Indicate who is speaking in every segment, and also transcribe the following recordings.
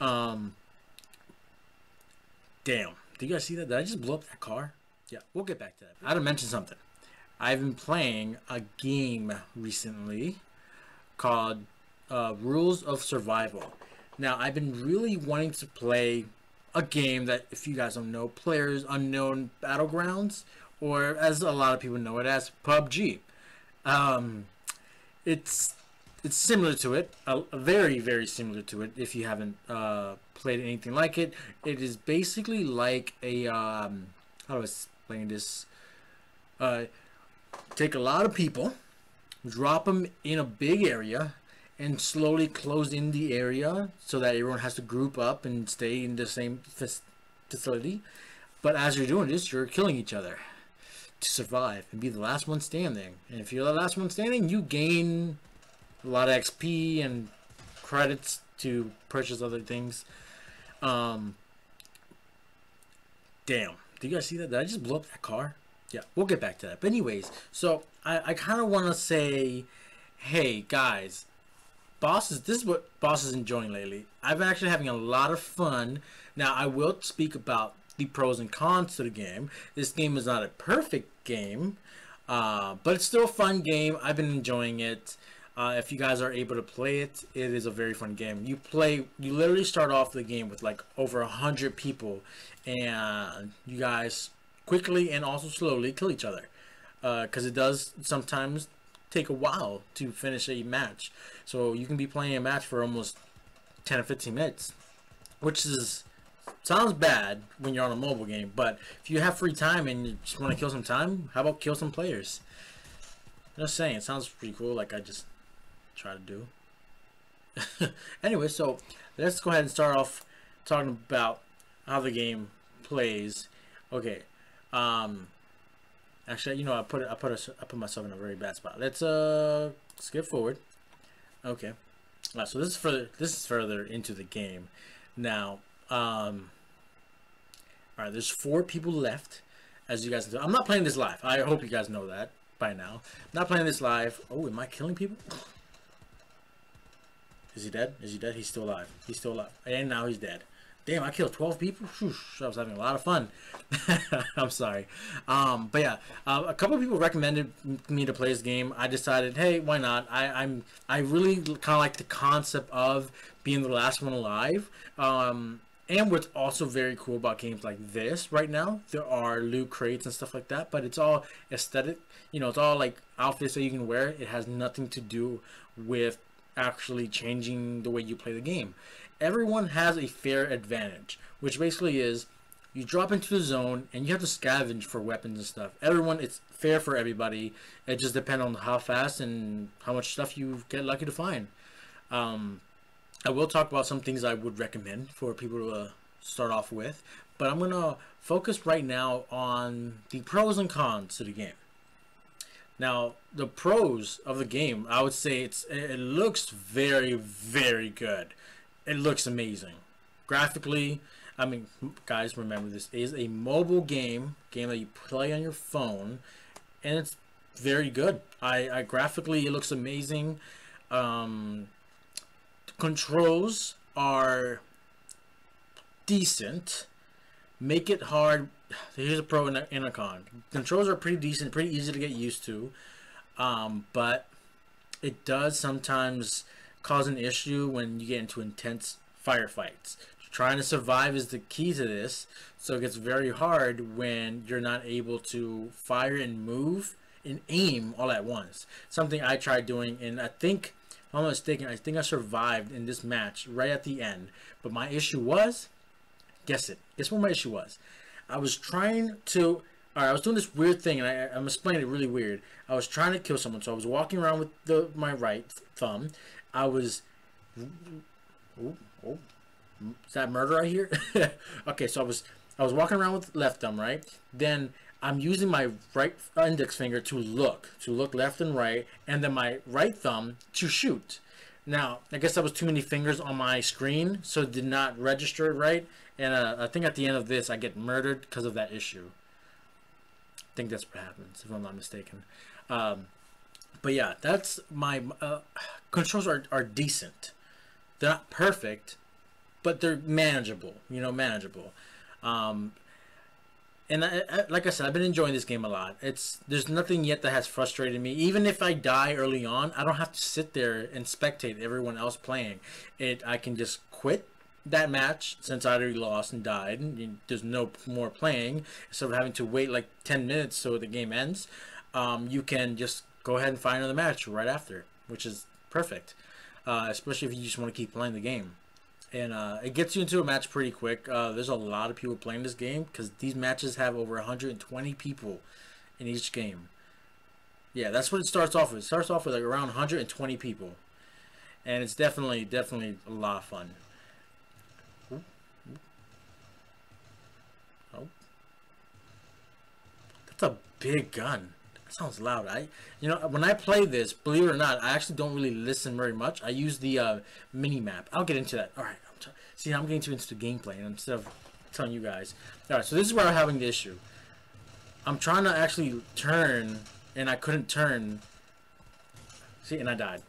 Speaker 1: Um, Damn. Did you guys see that? Did I just blow up that car? Yeah, we'll get back to that. I had to mention something. I've been playing a game recently called Rules of Survival. Now, I've been really wanting to play a game that, if you guys don't know, Players Unknown Battlegrounds, or as a lot of people know it as PUBG. Um, it's it's similar to it, very similar to it. If you haven't played anything like it, it is basically like a how do I explain this? Uh, Take a lot of people, drop them in a big area, and slowly close in the area so that everyone has to group up and stay in the same facility. But as you're doing this, you're killing each other to survive and be the last one standing. And if you're the last one standing, you gain a lot of XP and credits to purchase other things. Um, Damn. Did you guys see that? Did I just blow up that car? Yeah, we'll get back to that. But anyways, so I kind of want to say, hey, guys, bosses, this is what Boss is enjoying lately. I've been actually having a lot of fun. Now, I will speak about the pros and cons to the game. This game is not a perfect game, but it's still a fun game. I've been enjoying it. If you guys are able to play it, it is a very fun game. You literally start off the game with like over 100 people, and you guys quickly and also slowly kill each other, because it does sometimes take a while to finish a match. So you can be playing a match for almost 10 or 15 minutes, which sounds bad when you're on a mobile game, but if you have free time and you just want to kill some time, how about kill some players? Just saying, it sounds pretty cool, like I just try to do. Anyway, so let's go ahead and start off talking about how the game plays. Okay. Actually, you know, I put myself in a very bad spot. Let's skip forward. Okay. So this is further into the game. Now, all right, there's 4 people left, as you guys know. I'm not playing this live. I hope you guys know that by now. I'm not playing this live. Oh, am I killing people? Is he dead? Is he dead? He's still alive. He's still alive. And now he's dead. Damn, I killed 12 people. Whew, I was having a lot of fun. I'm sorry. But yeah, a couple of people recommended me to play this game. I decided, hey, why not? I really kind of like the concept of being the last one alive. And what's also very cool about games like this right now, there are loot crates and stuff like that, but it's all aesthetic. You know, it's all like outfits that you can wear. It has nothing to do with actually changing the way you play the game. Everyone has a fair advantage, which basically is you drop into the zone and you have to scavenge for weapons and stuff. It's fair for everybody. It just depends on how fast and how much stuff you get lucky to find. I will talk about some things I would recommend for people to start off with, but I'm gonna focus right now on the pros and cons to the game. Now, the pros of the game, I would say it looks very good. It looks amazing. Graphically, I mean, guys, remember this is a mobile game that you play on your phone, and it's very good. I graphically, it looks amazing. Controls are decent. Make it hard. Here's a pro and a con. Controls are pretty decent, pretty easy to get used to, but it does sometimes cause an issue when you get into intense firefights. Trying to survive is the key to this, so it gets very hard when you're not able to fire and move and aim all at once. Something I tried doing, and I think, if I'm not mistaken, I think I survived in this match right at the end, but my issue was, guess what my issue was. I was trying to, I was doing this weird thing, and I'm explaining it really weird. I was trying to kill someone, so I was walking around with my right thumb. I was, is that murder right here? Okay, so I was walking around with left thumb, right? Then I'm using my right index finger to look left and right, and then my right thumb to shoot. Now, I guess that was too many fingers on my screen, so it did not register it right. And I think at the end of this, I get murdered because of that issue. I think that's what happens, if I'm not mistaken. But yeah, that's my controls are decent. They're not perfect, but they're manageable. You know, manageable. Um, and like I said, I've been enjoying this game a lot. There's nothing yet that has frustrated me. Even if I die early on, I don't have to sit there and spectate everyone else playing. I can just quit that match since I already lost and died. And there's no more playing, instead of having to wait like 10 minutes so the game ends. You can just go ahead and find another match right after, which is perfect. Especially if you just want to keep playing the game. And it gets you into a match pretty quick. There's a lot of people playing this game because these matches have over 120 people in each game. Yeah, that's what it starts off with. It starts off with like around 120 people. And it's definitely a lot of fun. Oh. That's a big gun. That sounds loud. You know, when I play this, believe it or not, I actually don't really listen very much. I use the mini map. I'll get into that. All right. See, I'm getting into the gameplay instead of telling you guys. All right, so this is where I'm having the issue. I'm trying to actually turn, and I couldn't turn. See, and I died.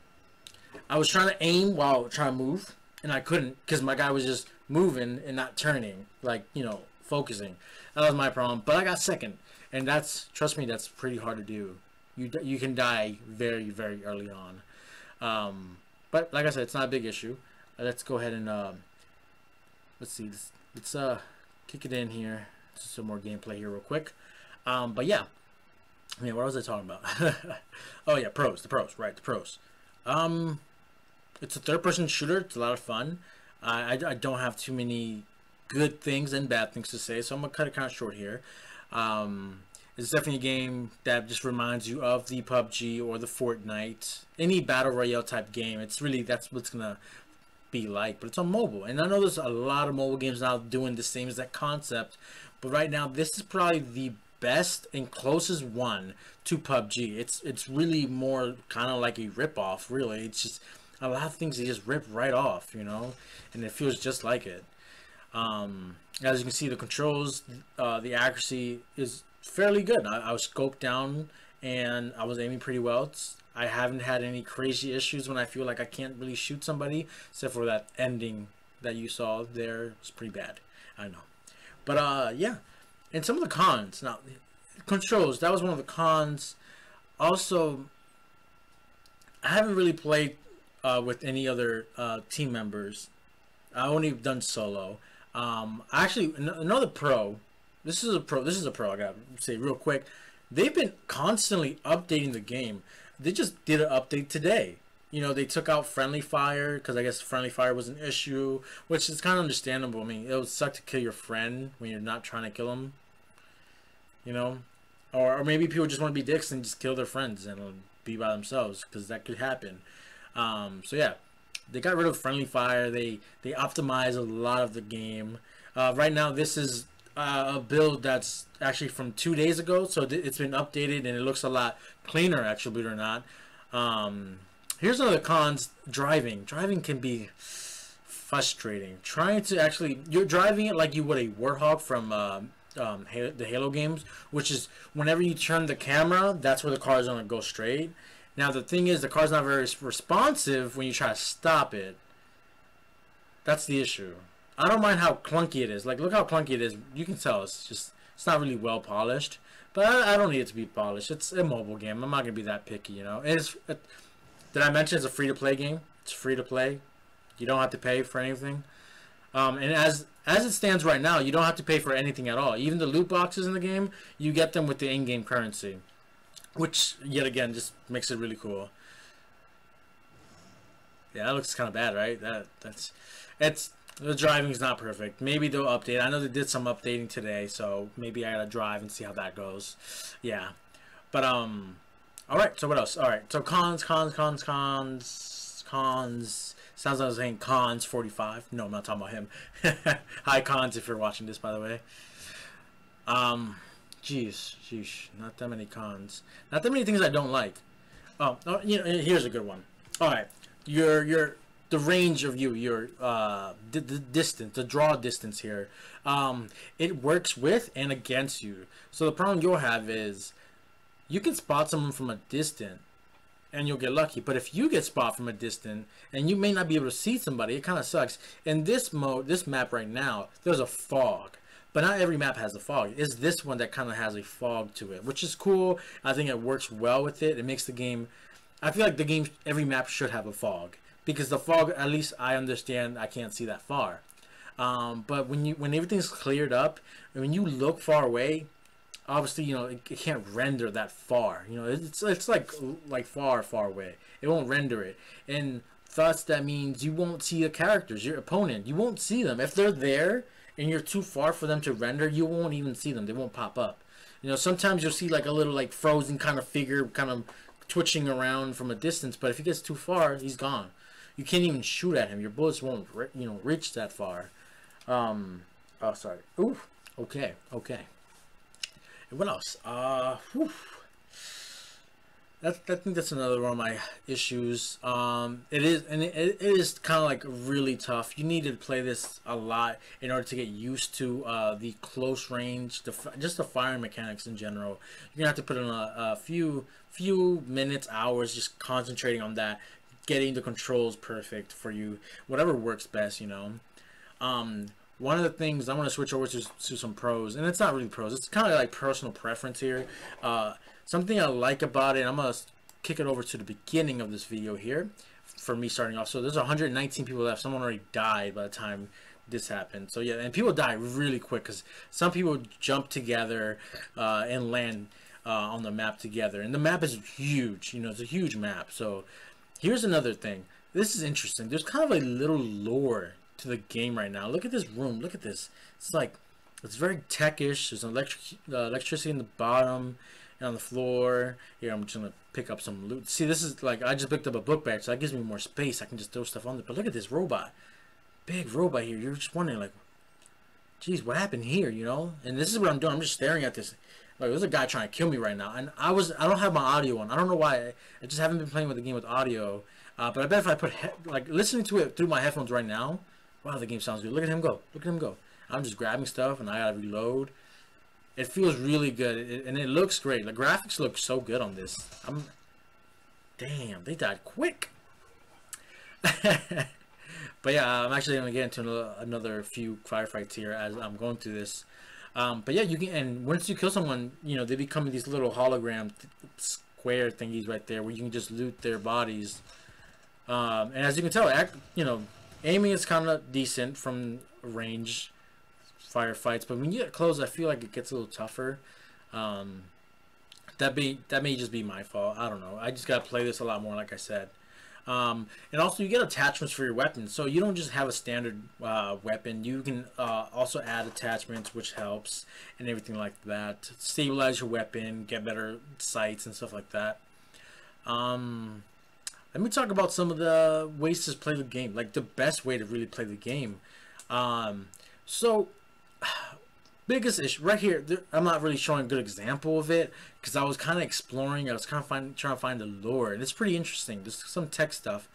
Speaker 1: I was trying to aim while trying to move, and I couldn't because my guy was just moving and not turning, like, you know, focusing. That was my problem. But I got second, and trust me, that's pretty hard to do. You can die very, very early on. But like I said, it's not a big issue. Let's go ahead and let's see. Let's kick it in here. Just some more gameplay here real quick. But yeah. I mean, what was I talking about? Oh yeah, the pros, right? The pros. It's a third-person shooter. It's a lot of fun. I don't have too many good things and bad things to say, so I'm gonna cut it kind of short here. It's definitely a game that just reminds you of the PUBG or the Fortnite, any battle royale type game. It's really, that's what's gonna be like, but it's on mobile. And I know there's a lot of mobile games now doing the same exact concept, but right now this is probably the best and closest one to PUBG. It's really more kind of like a rip-off, really. It's just a lot of things they just rip right off, you know, and it feels just like it. As you can see, the controls, the accuracy is fairly good. I was scoped down and I was aiming pretty well. I haven't had any crazy issues when I feel like I can't really shoot somebody, except for that ending that you saw there. It's pretty bad, I know. But yeah, and some of the cons. Now, controls, that was one of the cons. Also, I haven't really played with any other team members. I only done solo. Actually, another pro. This is a pro. I gotta say real quick. They've been constantly updating the game. They just did an update today. You know, they took out friendly fire because I guess friendly fire was an issue, which is kind of understandable. I mean, it would suck to kill your friend when you're not trying to kill him. You know, or maybe people just want to be dicks and just kill their friends and be by themselves, because that could happen. So yeah, they got rid of friendly fire. They optimized a lot of the game. Right now, this is a build that's actually from 2 days ago, so it's been updated and it looks a lot cleaner, actually, believe it or not. Here's one of the cons. Driving can be frustrating. Trying to actually, you're driving it like you would a Warthog from the Halo games, which is whenever you turn the camera, that's where the car is going to go straight. Now the thing is, the car's not very responsive when you try to stop it. That's the issue. I don't mind how clunky it is. Like, look how clunky it is. You can tell it's not really well polished. But I don't need it to be polished. It's a mobile game. I'm not gonna be that picky, you know. Did I mention it's a free-to-play game? It's free to play. You don't have to pay for anything. And as it stands right now, you don't have to pay for anything at all. Even the loot boxes in the game, you get them with the in-game currency, which yet again just makes it really cool. Yeah, that looks kind of bad, right? The driving's not perfect. Maybe they'll update. I know they did some updating today, so maybe I gotta drive and see how that goes. Yeah, but all right. So what else? All right. So cons. Sounds like I was saying cons 45. No, I'm not talking about him. Hi cons, if you're watching this, by the way. Sheesh, not that many cons. Not that many things I don't like. Oh, you know, here's a good one. All right, the range of your the distance, the draw distance here, it works with and against you. So the problem you'll have is you can spot someone from a distance and you'll get lucky. But if you get spotted from a distance and you may not be able to see somebody, it kind of sucks. In this mode, this map right now, there's a fog. But not every map has a fog. It's this one that kind of has a fog to it, which is cool. I think it works well with it. It makes the game... I feel like the game, every map should have a fog. Because the fog, at least I understand, I can't see that far. But when everything's cleared up, and when you look far away, obviously, you know, it can't render that far. You know, it's like far away. It won't render it. And thus, that means you won't see the characters, your opponent. You won't see them. If they're there, and you're too far for them to render, you won't even see them. They won't pop up. You know, sometimes you'll see like a little like frozen kind of figure kind of twitching around from a distance, but if he gets too far, he's gone. You can't even shoot at him. Your bullets won't, you know, reach that far. Oh, sorry. Ooh. Okay. And what else? I think that's another one of my issues. It is kind of like really tough. You need to play this a lot in order to get used to the close range, just the firing mechanics in general. You're gonna have to put in a few minutes, hours, just concentrating on that, getting the controls perfect for you, whatever works best, you know. One of the things I'm gonna switch over to some pros, and it's not really pros. It's kind of like personal preference here. Something I like about it, I'm going to kick it over to the beginning of this video here for me starting off. So there's 119 people left. Someone already died by the time this happened. So yeah, and people die really quick because some people jump together and land on the map together. And the map is huge. You know, it's a huge map. So here's another thing. This is interesting. There's kind of a little lore to the game right now. Look at this room. Look at this. It's like, it's very techish. There's an electricity in the bottom. And on the floor here, I'm just gonna pick up some loot. See, this is like, I just picked up a book bag, so that gives me more space. I can just throw stuff on there. But look at this robot, big robot here. You're just wondering, like, geez, what happened here, you know? And this is what I'm doing. I'm just staring at this. Like, there's a guy trying to kill me right now, and I don't have my audio on. I don't know why. I just haven't been playing with the game with audio. But I bet if I put like listening to it through my headphones right now, wow, the game sounds good. Look at him go. Look at him go. I'm just grabbing stuff, and I gotta reload. It feels really good, and it looks great. The graphics look so good on this. Damn, they died quick. But yeah, I'm actually gonna get into another few firefights here as I'm going through this. But yeah, you can, and once you kill someone, you know, they become these little hologram square thingies right there where you can just loot their bodies. And as you can tell, you know, aiming is kind of decent from range. Firefights, but when you get close, I feel like it gets a little tougher. That may just be my fault. I don't know. I just gotta play this a lot more, like I said. And also, you get attachments for your weapons, so you don't just have a standard weapon. You can also add attachments, which helps, and everything like that. Stabilize your weapon, get better sights and stuff like that. Let me talk about some of the ways to play the game, like the best way to really play the game. So biggest issue right here, I'm not really showing a good example of it because I was kind of exploring. I was kind of trying to find the lore, and it's pretty interesting. There's some tech stuff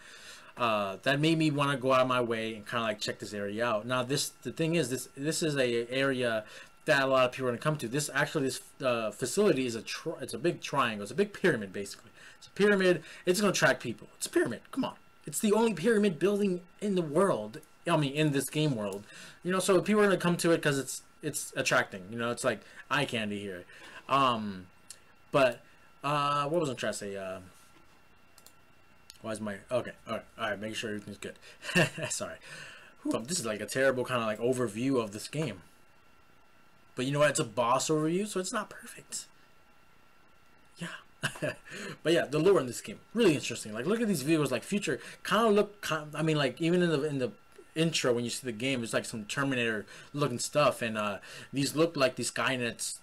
Speaker 1: that made me want to go out of my way and kind of like check this area out. Now the thing is, this is a area that a lot of people are going to come to. This facility is it's a big triangle. It's a big pyramid, basically. It's a pyramid. It's going to attract people. It's a pyramid. Come on. It's the only pyramid building in the world. I mean, in this game world, you know, so people are going to come to it because it's attracting, you know, it's like eye candy here. But what was I trying to say? Why is my, okay, all right, make sure everything's good. Sorry. This is like a terrible kind of like overview of this game. But you know what? It's a boss overview, so it's not perfect. Yeah. But yeah, the lore in this game, really interesting. Like, look at these videos, like future, I mean, like even in the intro when you see the game, it's like some Terminator looking stuff, and these look like these Skynet's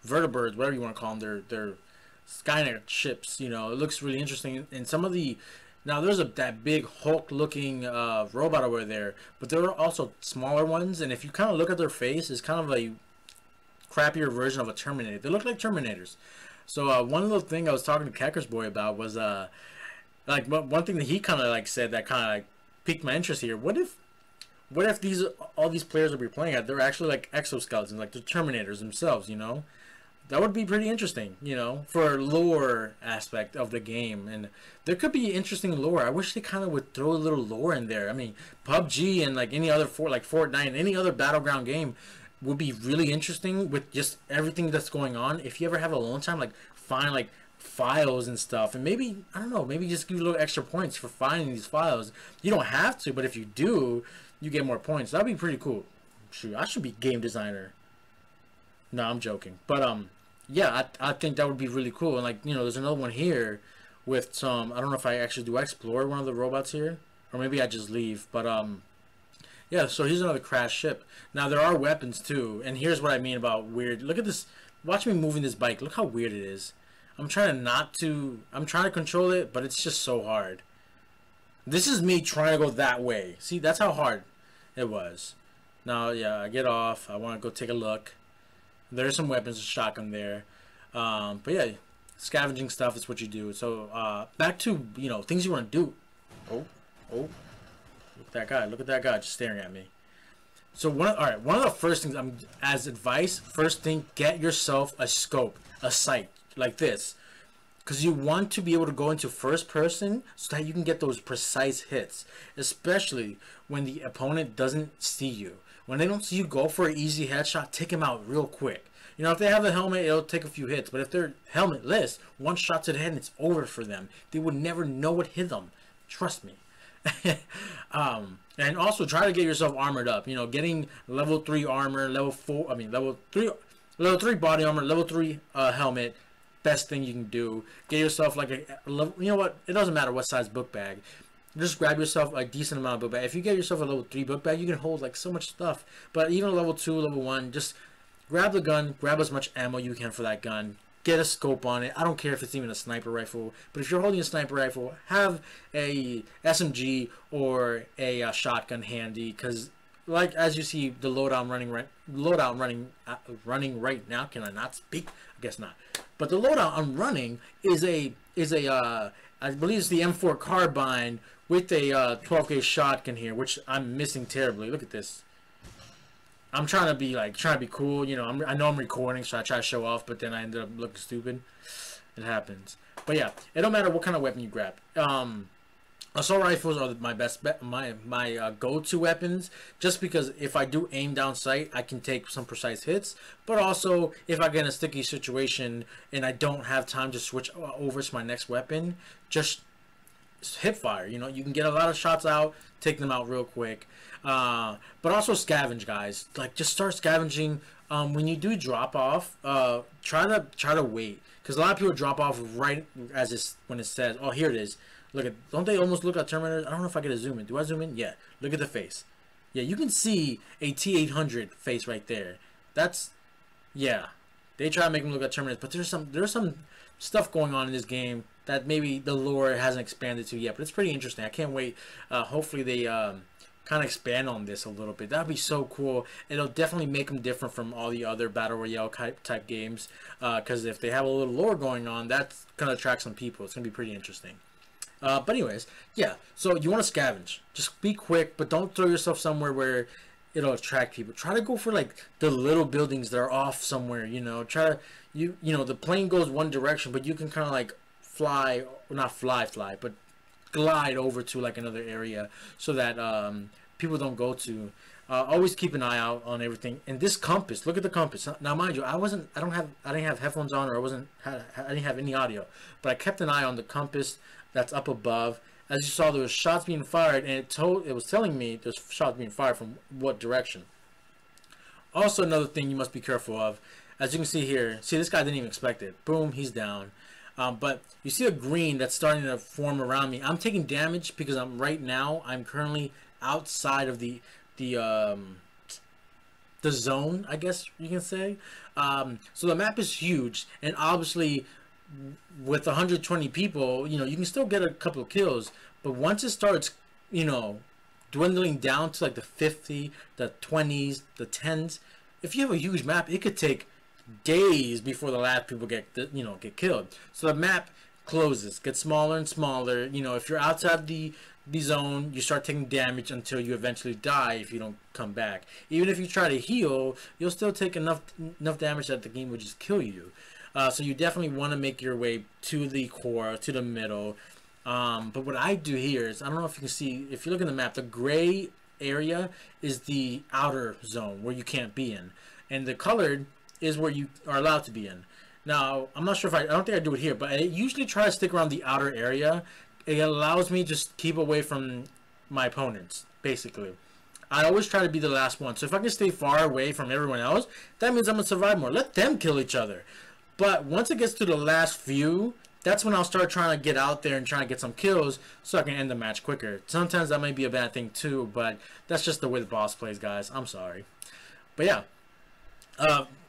Speaker 1: vertebrates, whatever you want to call them. They're Skynet ships, you know. It looks really interesting. And some of the, now there's that big Hulk looking robot over there, but there are also smaller ones, and if you kind of look at their face, it's kind of a crappier version of a Terminator. They look like Terminators. So one little thing I was talking to Kecker's boy about was like one thing that he kind of like said that kind of like piqued my interest here. What if all these players that we're playing at, they're actually like exoskeletons, like the Terminators themselves, you know? That would be pretty interesting, you know, for lore aspect of the game. And there could be interesting lore. I wish they kind of would throw a little lore in there. I mean, PUBG and like any other like Fortnite and any other battleground game would be really interesting with just everything that's going on. If you ever have alone time, like find like files and stuff, and maybe, I don't know, maybe just give you a little extra points for finding these files. You don't have to, but if you do, you get more points. That'd be pretty cool. Shoot, I should be game designer. No, I'm joking. But yeah, I think that would be really cool. And like, you know, there's another one here with some, I don't know if I actually do explore one of the robots here, or maybe I just leave. But yeah, so here's another crashed ship. Now there are weapons too, and here's what I mean about weird. Look at this. Watch me moving this bike. Look how weird it is. I'm trying to control it, but it's just so hard. This is me trying to go that way. See, that's how hard it was. Now, yeah, I get off. I want to go take a look. There's some weapons, a shotgun there. But yeah, scavenging stuff is what you do. So back to, you know, things you want to do. Oh, look at that guy. Look at that guy just staring at me. So one of the first things as advice, first thing, get yourself a scope, a sight like this, because you want to be able to go into first person so that you can get those precise hits, especially when the opponent doesn't see you. When they don't see you go for an easy headshot, take them out real quick. You know, if they have a helmet, it'll take a few hits, but if they're helmetless, one shot to the head and it's over for them. They would never know what hit them. Trust me. And also try to get yourself armored up. You know, getting level 3 armor, level 3 body armor, level 3 helmet. Best thing you can do. Get yourself like a level, you know what? It doesn't matter what size book bag. Just grab yourself a decent amount of book bag. If you get yourself a level 3 book bag, you can hold like so much stuff. But even level 2, level 1, just grab the gun, grab as much ammo you can for that gun. Get a scope on it. I don't care if it's even a sniper rifle, but if you're holding a sniper rifle, have a SMG or a shotgun handy, because like as you see the loadout running right now. Can I not speak? I guess not. But the loadout I'm running is a I believe it's the M4 carbine with a 12 gauge shotgun here, which I'm missing terribly. Look at this. I'm trying to be cool, you know. I know I'm recording, so I try to show off, but then I ended up looking stupid. It happens. But yeah, it don't matter what kind of weapon you grab. Assault rifles are my best bet, my go-to weapons, just because if I do aim down sight, I can take some precise hits. But also, if I get in a sticky situation and I don't have time to switch over to my next weapon, just hip fire. You know, you can get a lot of shots out, take them out real quick. But also scavenge, guys. Like, just start scavenging. When you do drop off, try to wait, because a lot of people drop off right as when it says, "Oh, here it is." Look at, don't they almost look like Terminators? I don't know if I get to zoom in. Do I zoom in? Yeah. Look at the face. Yeah, you can see a T-800 face right there. That's, yeah. They try to make them look like Terminators, but there's some stuff going on in this game that maybe the lore hasn't expanded to yet, but it's pretty interesting. I can't wait. Hopefully they kind of expand on this a little bit. That'd be so cool. It'll definitely make them different from all the other battle royale type games, because if they have a little lore going on, that's gonna attract some people. It's gonna be pretty interesting. But anyways, yeah, so you want to scavenge. Just be quick, but don't throw yourself somewhere where it'll attract people. Try to go for like the little buildings that are off somewhere, you know. Try to, you know, the plane goes one direction, but you can kind of like fly, well, not fly, but glide over to like another area so that people don't go to. Always keep an eye out on everything. And this compass, look at the compass. Now, mind you, I didn't have headphones on, or I didn't have any audio, but I kept an eye on the compass that's up above. As you saw, there was shots being fired, and it was telling me there's shots being fired from what direction. Also, another thing you must be careful of, as you can see here. See, this guy didn't even expect it. Boom, he's down. But you see a green that's starting to form around me. I'm taking damage because I'm currently outside of the zone, I guess you can say. So the map is huge, and obviously with 120 people, you know, you can still get a couple of kills, but once it starts, you know, dwindling down to like the 50, the 20s, the 10s, if you have a huge map, it could take days before the last people get killed. So the map closes, gets smaller and smaller. You know, if you're outside the zone, you start taking damage until you eventually die if you don't come back. Even if you try to heal, you'll still take enough damage that the game will just kill you. So you definitely want to make your way to the core, to the middle. But what I do here is, I don't know if you can see, if you look at the map, the gray area is the outer zone where you can't be in, and the colored is where you are allowed to be in. Now, I'm not sure if I don't think I do it here, but I usually try to stick around the outer area. It allows me to just keep away from my opponents, basically. I always try to be the last one. So if I can stay far away from everyone else, that means I'm going to survive more. Let them kill each other. But once it gets to the last few, that's when I'll start trying to get out there and trying to get some kills so I can end the match quicker. Sometimes that might be a bad thing too, but that's just the way the boss plays, guys. I'm sorry. But yeah.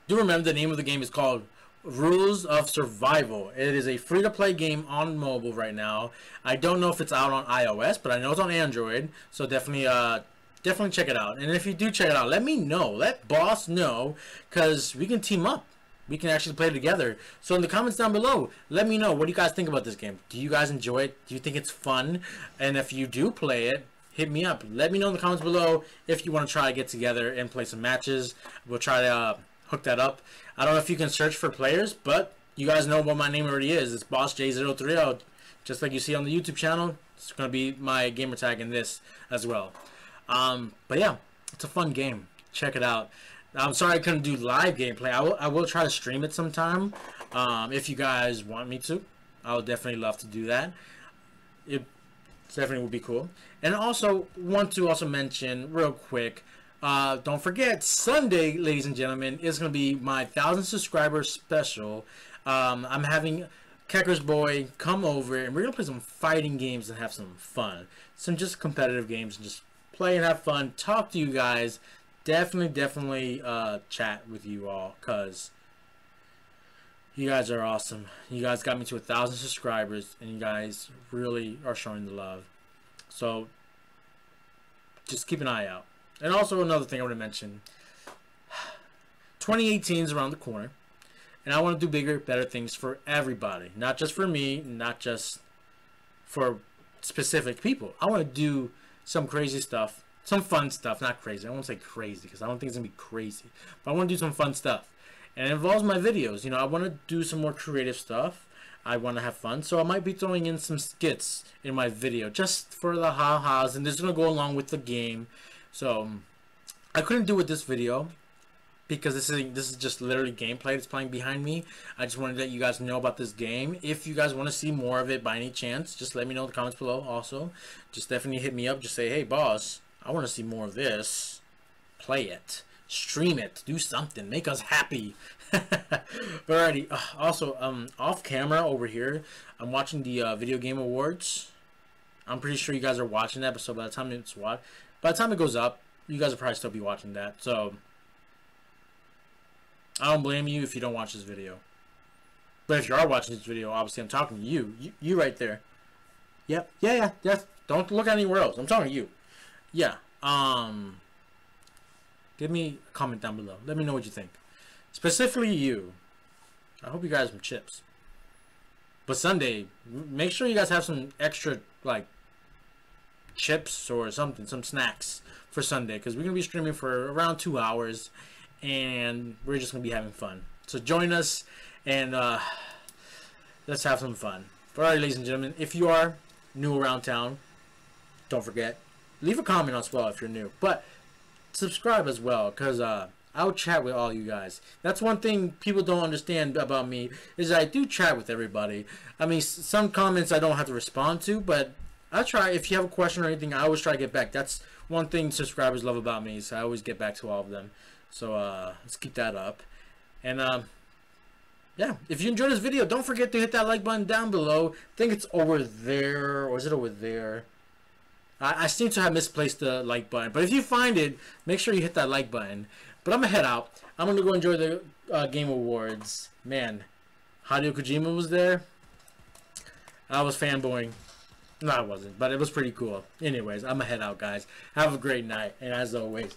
Speaker 1: Do remember the name of the game is called Rules of Survival. It is a free-to-play game on mobile right now. I don't know if it's out on iOS, but I know it's on Android, so definitely check it out. And if you do check it out, let me know. Let boss know, because we can team up. We can actually play together. So in the comments down below, let me know, what do you guys think about this game? Do you guys enjoy it? Do you think it's fun? And if you do play it, hit me up. Let me know in the comments below if you want to try to get together and play some matches. We'll try to hook that up. I don't know if you can search for players, but you guys know what my name already is. It's BossJ030. Just like you see on the YouTube channel, it's going to be my gamer tag in this as well. But yeah, it's a fun game. Check it out. I'm sorry I couldn't do live gameplay. I will try to stream it sometime. If you guys want me to, I would definitely love to do that. It definitely would be cool. And also want to also mention real quick, don't forget, Sunday, ladies and gentlemen, is going to be my 1,000 subscriber special. I'm having Kecker's Boy come over, and we're going to play some fighting games and have some fun. Some just competitive games, and just play and have fun, talk to you guys. Definitely chat with you all, because you guys are awesome. You guys got me to 1,000 subscribers, and you guys really are showing the love. So just keep an eye out. And also another thing I want to mention, 2018 is around the corner, and I want to do bigger, better things for everybody. Not just for me, not just for specific people. I want to do some crazy stuff, some fun stuff, not crazy. I won't say crazy because I don't think it's going to be crazy. But I want to do some fun stuff. And it involves my videos. You know, I want to do some more creative stuff. I want to have fun. So I might be throwing in some skits in my video just for the ha-has. And this is going to go along with the game. So I couldn't do it this video because this is just literally gameplay that's playing behind me. I just wanted to let you guys know about this game. If you guys want to see more of it by any chance, just let me know in the comments below. Also, just definitely hit me up. Just say, hey boss, I want to see more of this. Play it, stream it, do something, make us happy. Alrighty. Also, off camera over here, I'm watching the Video Game Awards. I'm pretty sure you guys are watching that, so by the time it goes up, you guys will probably still be watching that. So I don't blame you if you don't watch this video. But if you are watching this video, obviously I'm talking to you. You right there. Yep. Yeah. Don't look anywhere else. I'm talking to you. Yeah. Give me a comment down below. Let me know what you think. Specifically you. I hope you guys have some chips. But Sunday, make sure you guys have some extra, like, chips or something, some snacks for Sunday, because we're going to be streaming for around 2 hours, and we're just going to be having fun. So join us, and let's have some fun. Alright, ladies and gentlemen, if you are new around town, don't forget, leave a comment as well if you're new, but subscribe as well, because I'll chat with all you guys. That's one thing people don't understand about me, is I do chat with everybody. I mean, some comments I don't have to respond to, but I'll try. If you have a question or anything, I always try to get back. That's one thing subscribers love about me, is I always get back to all of them. So let's keep that up. And yeah, if you enjoyed this video, don't forget to hit that like button down below. I think it's over there, or is it over there? I seem to have misplaced the like button, but if you find it, make sure you hit that like button. But I'm gonna head out. I'm gonna go enjoy the Game Awards. Man, Hideo Kojima was there. I was fanboying. No, I wasn't, but it was pretty cool. Anyways, I'm gonna head out, guys. Have a great night, and as always,